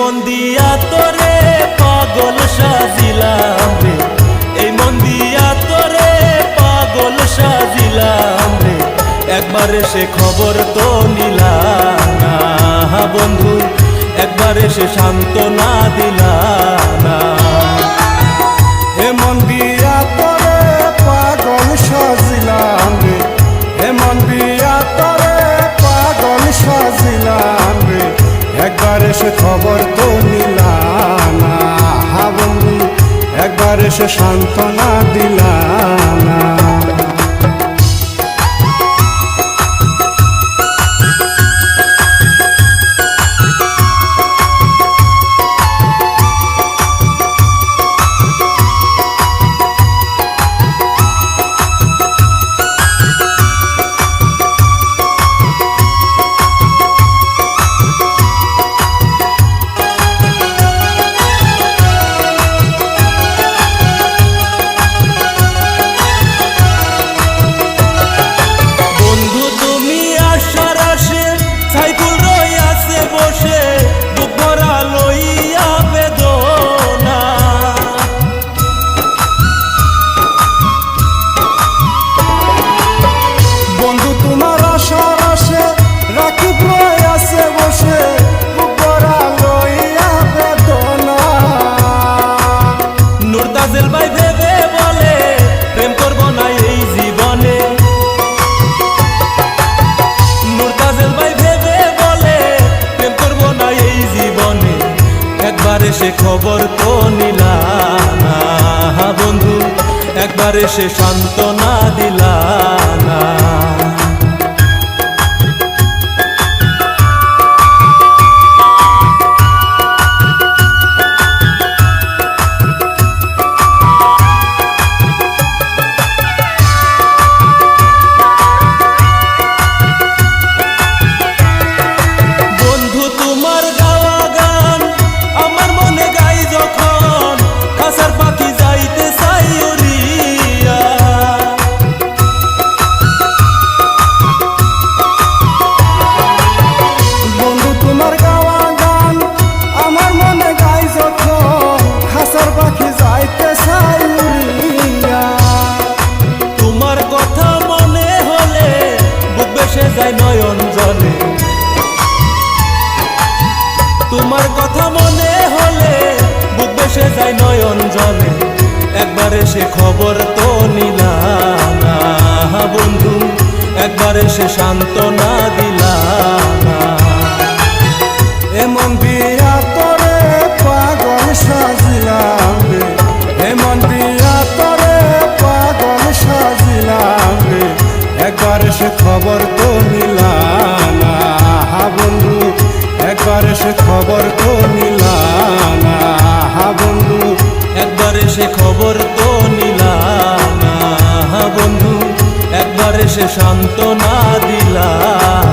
মন দিয়া তোরে পাগল সাজিলাম রে, এই মন দিয়া তোরে পাগল সাজিলাম রে, একবার এসে খবর তো নিলাম না বন্ধু, একবার এসে সান্ত্বনা দিলাম না। হে মন দিয়া তোরে পাগল সাজিলাম রে, হে মন দিয়া তোরে পাগল সাজিলাম রে, একবার এসে খবর তো নিলাম না বন্ধু, একবার এসে সান্ত্বনা দিলাম না। একবার এসে খবর তো নিলাম না বন্ধু, একবার এসে সান্ত্বনা দিলাম না। নয়ন জলে তোমার কথা মনে হলে বুক ভেসে যায় নয়ন জলে, একবার এসে খবর তো নিলাম না বন্ধু, একবার এসে সান্ত্বনা দিলাম না। এমন দিয়া তোরে পাগল সাজিলাম রে, এমন দিয়া তোরে পাগল সাজিলাম রে, একবার এসে খবর তো নিলাম না বন্ধু, একবার এসে খবর তো নিলাম না বন্ধু, একবার এসে খবর তো নিলাম না বন্ধু, একবার এসে সান্ত্বনা দিলাম।